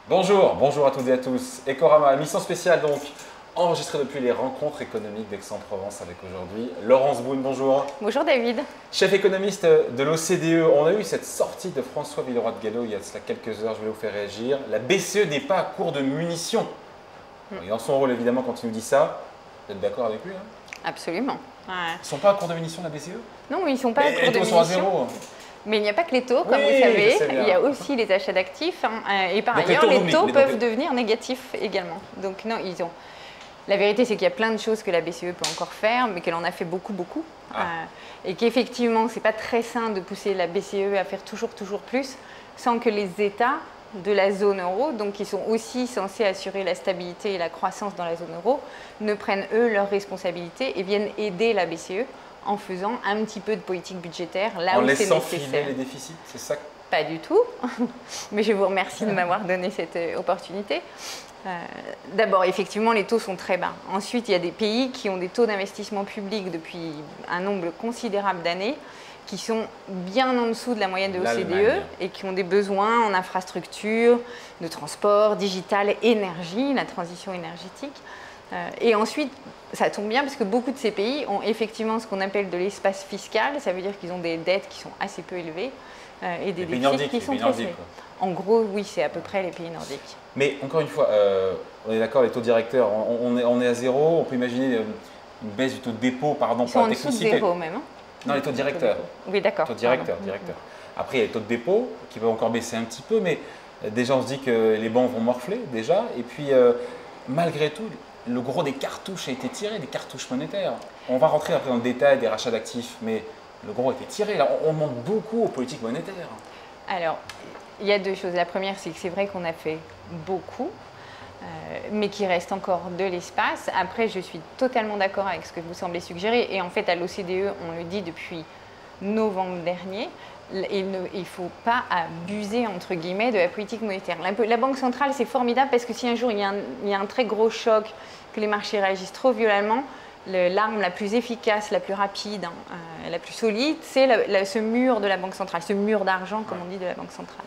Bonjour à toutes et à tous. Ecorama, émission spéciale donc, enregistrée depuis les rencontres économiques d'Aix-en-Provence avec aujourd'hui Laurence Boone, bonjour. Bonjour David. Chef économiste de l'OCDE, on a eu cette sortie de François Villeroy de Galhau il y a cela quelques heures, je vais vous faire réagir. La BCE n'est pas à court de munitions. Et dans son rôle évidemment quand il nous dit ça, vous êtes d'accord avec lui Absolument. Ouais. Ils ne sont pas à court de munitions la BCE? Non, ils ne sont pas à court de munitions. Les taux sont à zéro. Mais il n'y a pas que les taux, comme vous savez, il y a aussi les achats d'actifs. Et par ailleurs, les taux peuvent devenir négatifs également. Donc non, ils ont... La vérité, c'est qu'il y a plein de choses que la BCE peut encore faire, mais qu'elle en a fait beaucoup. Et qu'effectivement, ce n'est pas très sain de pousser la BCE à faire toujours plus, sans que les États de la zone euro, donc qui sont aussi censés assurer la stabilité et la croissance dans la zone euro, ne prennent eux leurs responsabilités et viennent aider la BCE en faisant un petit peu de politique budgétaire là où c'est nécessaire. En laissant filer les déficits, c'est ça? Pas du tout, mais je vous remercie de m'avoir donné cette opportunité. D'abord, effectivement, les taux sont très bas. Ensuite, il y a des pays qui ont des taux d'investissement public depuis un nombre considérable d'années, qui sont bien en dessous de la moyenne de l'OCDE et qui ont des besoins en infrastructure, de transport, digital, énergie, la transition énergétique. Et ensuite, ça tombe bien parce que beaucoup de ces pays ont effectivement ce qu'on appelle de l'espace fiscal. Ça veut dire qu'ils ont des dettes qui sont assez peu élevées et des déficits qui sont très élevés. En gros, oui, c'est à peu près les pays nordiques. Mais encore une fois, on est d'accord, les taux directeurs, on est à zéro. On peut imaginer une baisse du taux de dépôt, pardon, pour la technicité. Ils sont en dessous de zéro même. Non, les taux directeurs. Oui, d'accord. Taux directeurs. Après, il y a les taux de dépôt qui peuvent encore baisser un petit peu, mais déjà, on se dit que les banques vont morfler déjà. Et puis, malgré tout, le gros des cartouches a été tiré, des cartouches monétaires. On va rentrer après dans le détail des rachats d'actifs, mais le gros a été tiré. Là, on manque beaucoup aux politiques monétaires. Alors, il y a deux choses. La première, c'est que c'est vrai qu'on a fait beaucoup, mais qu'il reste encore de l'espace. Après, je suis totalement d'accord avec ce que vous semblez suggérer. Et en fait, à l'OCDE, on le dit depuis novembre dernier, il ne faut pas abuser, entre guillemets, de la politique monétaire. La Banque centrale, c'est formidable parce que si un jour il y a un très gros choc, que les marchés réagissent trop violemment, l'arme la plus efficace, la plus rapide, la plus solide, c'est ce mur de la Banque centrale, ce mur d'argent, comme on dit, de la Banque centrale.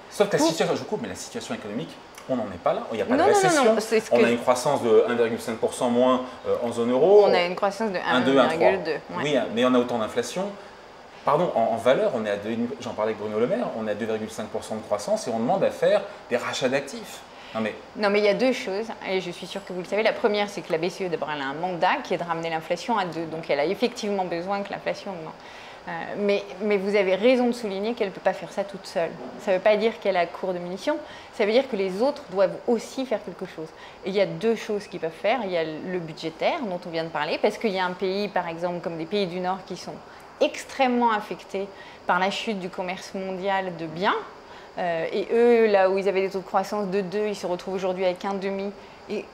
Sauf que la situation, je coupe, mais la situation économique, on n'en est pas là. Il n'y a pas de récession. Non, on a une croissance de 1,5% moins en zone euro. On a une croissance de 1,2. Oui, mais on a autant d'inflation. Pardon, en valeur, on est à 2,5%, j'en parlais avec Bruno Le Maire, on est à 2,5% de croissance et on demande à faire des rachats d'actifs. Non mais il y a deux choses, et je suis sûre que vous le savez. La première, c'est que la BCE, d'abord, elle a un mandat qui est de ramener l'inflation à 2, donc elle a effectivement besoin que l'inflation augmente. Mais vous avez raison de souligner qu'elle ne peut pas faire ça toute seule. Ça ne veut pas dire qu'elle a court de munitions, ça veut dire que les autres doivent aussi faire quelque chose. Et il y a deux choses qu'ils peuvent faire. Il y a le budgétaire, dont on vient de parler, parce qu'il y a un pays, par exemple, comme des pays du Nord, qui sont extrêmement affectés par la chute du commerce mondial de biens. Et eux, là où ils avaient des taux de croissance de 2, ils se retrouvent aujourd'hui avec 1,5. Et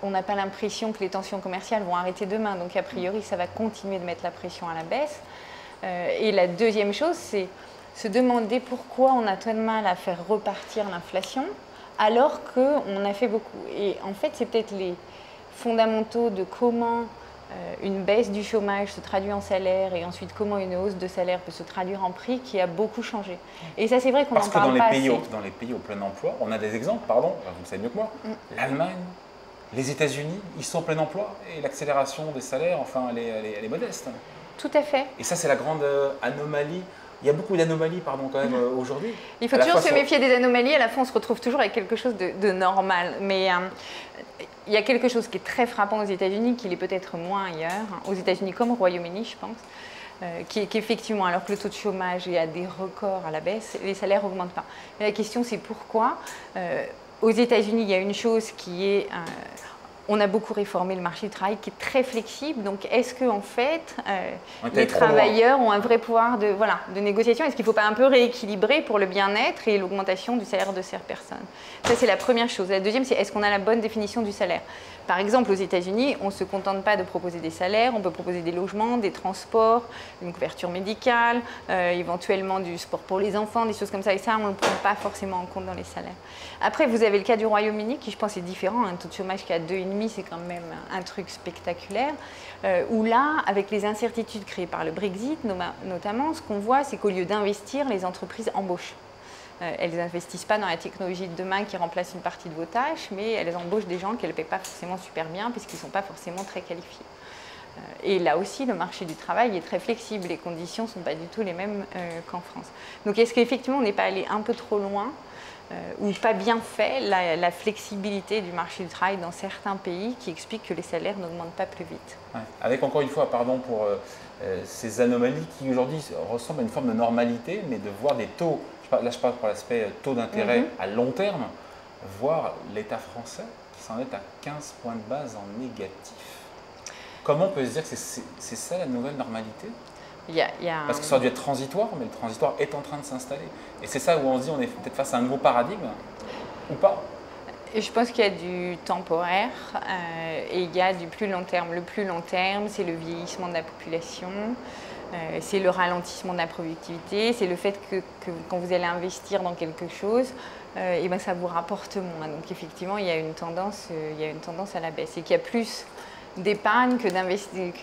on n'a pas l'impression que les tensions commerciales vont arrêter demain. Donc, a priori, ça va continuer de mettre la pression à la baisse. Et la deuxième chose, c'est se demander pourquoi on a tant de mal à faire repartir l'inflation alors qu'on a fait beaucoup. Et en fait, c'est peut-être les fondamentaux de comment une baisse du chômage se traduit en salaire et ensuite comment une hausse de salaire peut se traduire en prix qui a beaucoup changé. Et ça, c'est vrai qu'on en parle pas assez. Parce que dans les pays au plein emploi, on a des exemples, pardon, vous le savez mieux que moi, l'Allemagne, les États-Unis, ils sont en plein emploi et l'accélération des salaires, enfin, elle est modeste. Tout à fait. Et ça, c'est la grande anomalie. Il y a beaucoup d'anomalies, pardon, quand même, aujourd'hui. Il faut toujours se méfier des anomalies. À la fin, on se retrouve toujours avec quelque chose de normal. Mais il y a quelque chose qui est très frappant aux États-Unis, qui l'est peut-être moins ailleurs, aux États-Unis comme au Royaume-Uni, je pense, qui est qu'effectivement, alors que le taux de chômage est à des records à la baisse, les salaires n'augmentent pas. Mais la question, c'est pourquoi. Aux États-Unis, il y a une chose qui est... on a beaucoup réformé le marché du travail qui est très flexible. Donc, est-ce que en fait, les travailleurs ont un vrai pouvoir de négociation? Est-ce qu'il ne faut pas un peu rééquilibrer pour le bien-être et l'augmentation du salaire de ces personnes? Ça, c'est la première chose. La deuxième, c'est est-ce qu'on a la bonne définition du salaire? Par exemple, aux États-Unis, on ne se contente pas de proposer des salaires, on peut proposer des logements, des transports, une couverture médicale, éventuellement du sport pour les enfants, des choses comme ça. Et ça, on ne le prend pas forcément en compte dans les salaires. Après, vous avez le cas du Royaume-Uni qui, je pense, est différent. Un taux de chômage qui est à 2,5 l'économie, c'est quand même un truc spectaculaire. Où là, avec les incertitudes créées par le Brexit notamment, ce qu'on voit, c'est qu'au lieu d'investir, les entreprises embauchent. Elles n'investissent pas dans la technologie de demain qui remplace une partie de vos tâches, mais elles embauchent des gens qu'elles ne paient pas forcément super bien puisqu'ils ne sont pas forcément très qualifiés. Et là aussi, le marché du travail est très flexible, les conditions ne sont pas du tout les mêmes qu'en France. Donc est-ce qu'effectivement on n'est pas allé un peu trop loin ou pas bien fait la flexibilité du marché du travail dans certains pays qui explique que les salaires n'augmentent pas plus vite? Ouais. Avec encore une fois, pardon pour ces anomalies qui aujourd'hui ressemblent à une forme de normalité, mais de voir des taux, là je parle pour l'aspect taux d'intérêt à long terme, voir l'État français qui s'en est à 15 points de base en négatif. Comment on peut se dire que c'est ça la nouvelle normalité? Parce que ça aurait dû être transitoire, mais le transitoire est en train de s'installer. Et c'est ça où on se dit on est peut-être face à un nouveau paradigme, ou pas? Et je pense qu'il y a du temporaire et il y a du plus long terme. Le plus long terme, c'est le vieillissement de la population, c'est le ralentissement de la productivité, c'est le fait que quand vous allez investir dans quelque chose, et ben ça vous rapporte moins. Donc effectivement, il y a une tendance à la baisse et qu'il y a plus d'épargne que d'investir,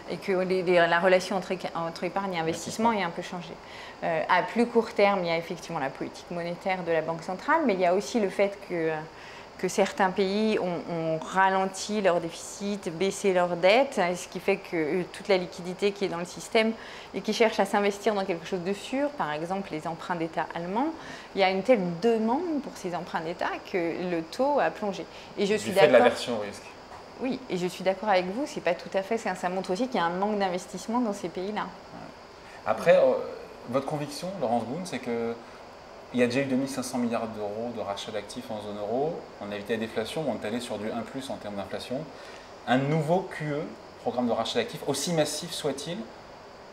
et que la relation entre épargne et investissement est un peu changée. À plus court terme, il y a effectivement la politique monétaire de la Banque centrale, mais il y a aussi le fait que certains pays ont ralenti leur déficit, baissé leur dette, ce qui fait que toute la liquidité qui est dans le système et qui cherche à s'investir dans quelque chose de sûr, par exemple les emprunts d'État allemands, il y a une telle demande pour ces emprunts d'État que le taux a plongé. Et je suis d'accord. Du fait de l'aversion au risque. Oui, et je suis d'accord avec vous, c'est pas tout à fait, ça montre aussi qu'il y a un manque d'investissement dans ces pays-là. Après, votre conviction, Laurence Boone, c'est qu'il y a déjà eu 2500 milliards d'euros de rachat d'actifs en zone euro, on a évité la déflation, on est allé sur du 1+ en termes d'inflation. Un nouveau QE, programme de rachat d'actifs, aussi massif soit-il,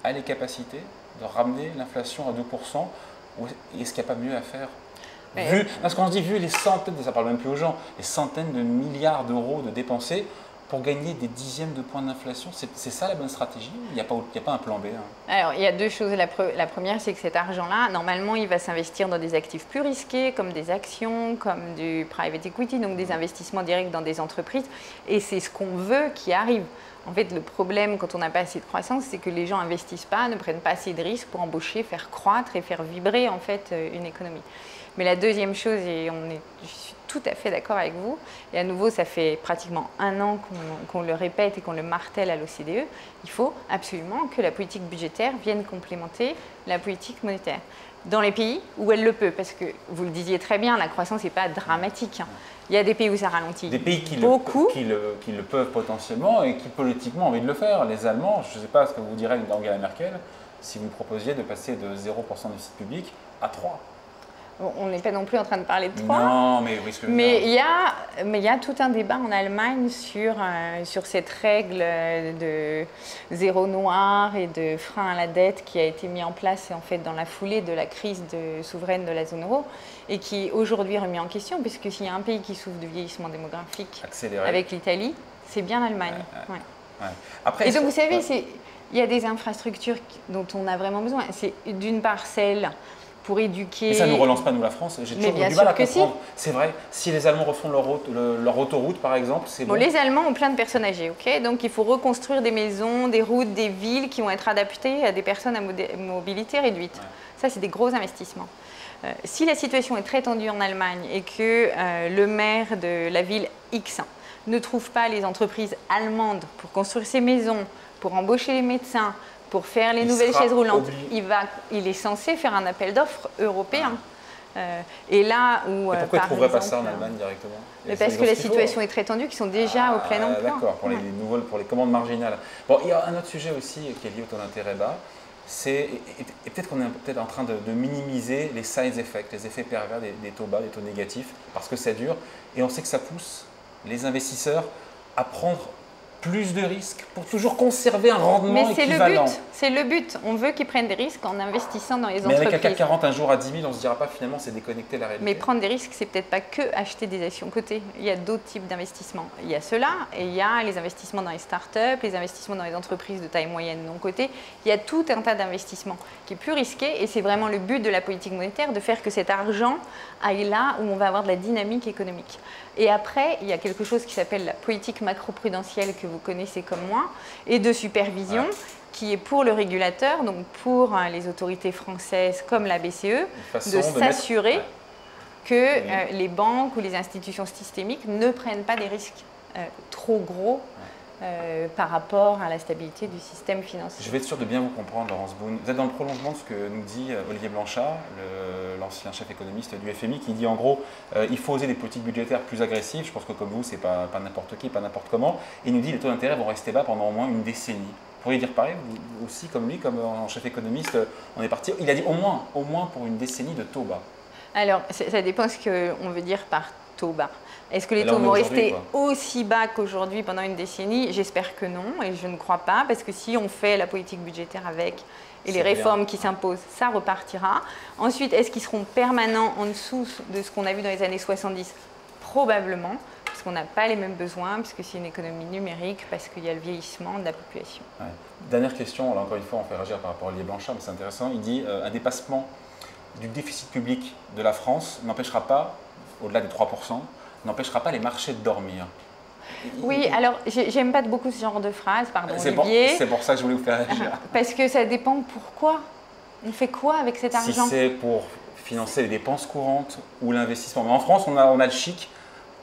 a les capacités de ramener l'inflation à 2%, ou est-ce qu'il n'y a pas mieux à faire? Parce qu'on se dit, vu les centaines, ça parle même plus aux gens, les centaines de milliards d'euros de dépensés pour gagner des dixièmes de points d'inflation, c'est ça la bonne stratégie? Il n'y a pas un plan B? Alors, il y a deux choses. La première, c'est que cet argent-là, normalement, il va s'investir dans des actifs plus risqués, comme des actions, comme du private equity, donc des investissements directs dans des entreprises. Et c'est ce qu'on veut qui arrive. En fait, le problème, quand on n'a pas assez de croissance, c'est que les gens n'investissent pas, ne prennent pas assez de risques pour embaucher, faire croître et faire vibrer, en fait, une économie. Mais la deuxième chose, et je suis tout à fait d'accord avec vous, et à nouveau, ça fait pratiquement 1 an qu'on le répète et qu'on le martèle à l'OCDE, il faut absolument que la politique budgétaire vienne complémenter la politique monétaire. Dans les pays où elle le peut, parce que vous le disiez très bien, la croissance n'est pas dramatique. Il y a des pays où ça ralentit des pays qui beaucoup. Qui le peuvent potentiellement et qui politiquement ont envie de le faire. Les Allemands, je ne sais pas ce que vous direz d'Angela Merkel, si vous proposiez de passer de 0% de déficit public à 3%. Bon, on n'est pas non plus en train de parler de 3. Non, mais oui, mais il y a tout un débat en Allemagne sur cette règle de zéro noir et de frein à la dette qui a été mis en place en fait dans la foulée de la crise souveraine de la zone euro et qui est aujourd'hui remis en question puisque s'il y a un pays qui souffre de vieillissement démographique avec l'Italie, c'est bien l'Allemagne. Ouais. Et donc vous savez, il y a des infrastructures dont on a vraiment besoin. C'est d'une part celle pour éduquer. Mais ça ne nous relance pas, nous, la France. J'ai toujours du mal à comprendre. C'est vrai, si les Allemands refont leur autoroute, par exemple, c'est bon. Les Allemands ont plein de personnes âgées, ok? Donc il faut reconstruire des maisons, des routes, des villes qui vont être adaptées à des personnes à mobilité réduite. Ouais. Ça, c'est des gros investissements. Si la situation est très tendue en Allemagne et que le maire de la ville X ne trouve pas les entreprises allemandes pour construire ses maisons, pour embaucher les médecins, pour faire les nouvelles chaises roulantes, il est censé faire un appel d'offres européen. Et là où. Et pourquoi il ne trouverait pas ça en Allemagne directement? Parce que la situation est très tendue, qu'ils sont déjà au plein emploi. D'accord, pour les commandes marginales. Bon, il y a un autre sujet aussi qui est lié au taux d'intérêt bas. Et peut-être qu'on est en train de minimiser les side effects, les effets pervers des taux bas, des taux négatifs, parce que ça dure. Et on sait que ça pousse les investisseurs à prendre plus de risques pour toujours conserver un rendement équivalent. Mais c'est le but. On veut qu'ils prennent des risques en investissant dans les entreprises. Mais avec un CAC 40 un jour à 10 000, on ne se dira pas finalement c'est déconnecté de la réalité. Mais prendre des risques, c'est peut-être pas que acheter des actions cotées. Il y a d'autres types d'investissements. Il y a cela et il y a les investissements dans les startups, les investissements dans les entreprises de taille moyenne non cotées. Il y a tout un tas d'investissements qui est plus risqué et c'est vraiment le but de la politique monétaire de faire que cet argent aille là où on va avoir de la dynamique économique. Et après, il y a quelque chose qui s'appelle la politique macroprudentielle que vous connaissez comme moi et de supervision qui est pour le régulateur, donc pour les autorités françaises comme la BCE, de s'assurer que les banques ou les institutions systémiques ne prennent pas des risques trop gros par rapport à la stabilité du système financier. Je vais être sûr de bien vous comprendre, Laurence Boone. Vous êtes dans le prolongement de ce que nous dit Olivier Blanchard, l'ancien chef économiste du FMI, qui dit en gros il faut oser des politiques budgétaires plus agressives. Je pense que comme vous, c'est pas n'importe qui, pas n'importe comment. Et il nous dit les taux d'intérêt vont rester bas pendant au moins une décennie. Vous pourriez dire pareil, vous aussi comme lui, comme un chef économiste, on est parti. Il a dit au moins pour une décennie de taux bas. Alors, ça dépend ce qu'on veut dire par taux bas. Est-ce que les taux vont rester aussi bas qu'aujourd'hui pendant une décennie? J'espère que non, et je ne crois pas, parce que si on fait la politique budgétaire avec et les réformes qui s'imposent, ça repartira. Ensuite, est-ce qu'ils seront permanents en dessous de ce qu'on a vu dans les années 70? Probablement, parce qu'on n'a pas les mêmes besoins, puisque c'est une économie numérique, parce qu'il y a le vieillissement de la population. Ouais. Dernière question, là encore une fois, on fait réagir par rapport à Olivier Blanchard, mais c'est intéressant. Il dit un dépassement du déficit public de la France n'empêchera pas, au-delà des 3%, n'empêchera pas les marchés de dormir. Oui, alors j'aime pas beaucoup ce genre de phrase, pardon Olivier. C'est pour ça que je voulais vous faire réagir. Parce que ça dépend pourquoi. On fait quoi avec cet argent? Si c'est pour financer les dépenses courantes ou l'investissement. Mais en France, on a le chic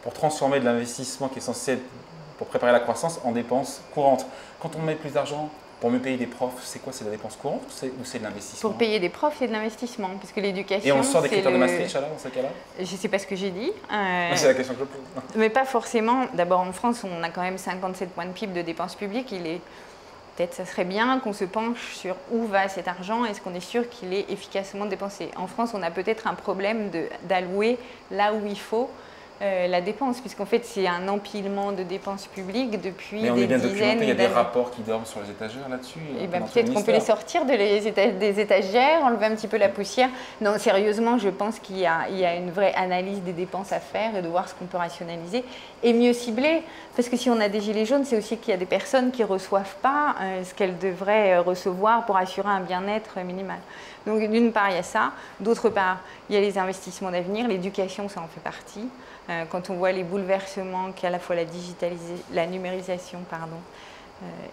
pour transformer de l'investissement qui est censé être pour préparer la croissance en dépenses courantes. Quand on met plus d'argent pour mieux payer des profs, c'est quoi? C'est de la dépense courante ou c'est de l'investissement? Pour payer des profs, c'est de l'investissement, puisque l'éducation. Et on sort des critères de Maastricht alors, dans ce cas-là? Je ne sais pas ce que j'ai dit. C'est la question que je pose. Mais pas forcément. D'abord, en France, on a quand même 57 points de PIB de dépenses publiques. Peut-être ça serait bien qu'on se penche sur où va cet argent. Est-ce qu'on est sûr qu'il est efficacement dépensé? En France, on a peut-être un problème d'allouer là où il faut la dépense, puisqu'en fait, c'est un empilement de dépenses publiques depuis des dizaines d'années. Mais on est bien documenté, il y a des rapports qui dorment sur les étagères là-dessus. Et bien peut-être qu'on peut les sortir des étagères, enlever un petit peu la poussière. Non, sérieusement, je pense qu'il y a une vraie analyse des dépenses à faire et de voir ce qu'on peut rationaliser et mieux cibler. Parce que si on a des gilets jaunes, c'est aussi qu'il y a des personnes qui ne reçoivent pas ce qu'elles devraient recevoir pour assurer un bien-être minimal. Donc d'une part, il y a ça. D'autre part, il y a les investissements d'avenir. L'éducation, ça en fait partie. Quand on voit les bouleversements qu'à la fois la numérisation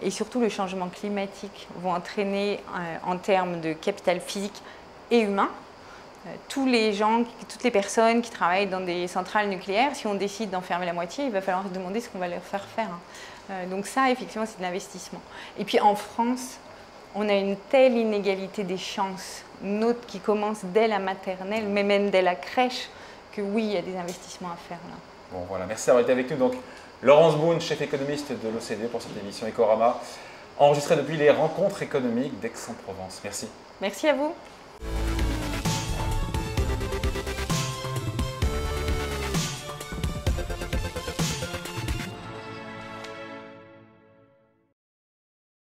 et surtout le changement climatique vont entraîner en termes de capital physique et humain, toutes les personnes qui travaillent dans des centrales nucléaires, si on décide d'en fermer la moitié, il va falloir se demander ce qu'on va leur faire faire. Donc ça, effectivement, c'est de l'investissement. Et puis en France, on a une telle inégalité des chances, qui commence dès la maternelle, mais même dès la crèche, que oui, il y a des investissements à faire là. Bon voilà, merci d'avoir été avec nous. Donc, Laurence Boone, chef économiste de l'OCDE pour cette émission Ecorama, enregistrée depuis les rencontres économiques d'Aix-en-Provence. Merci. Merci à vous.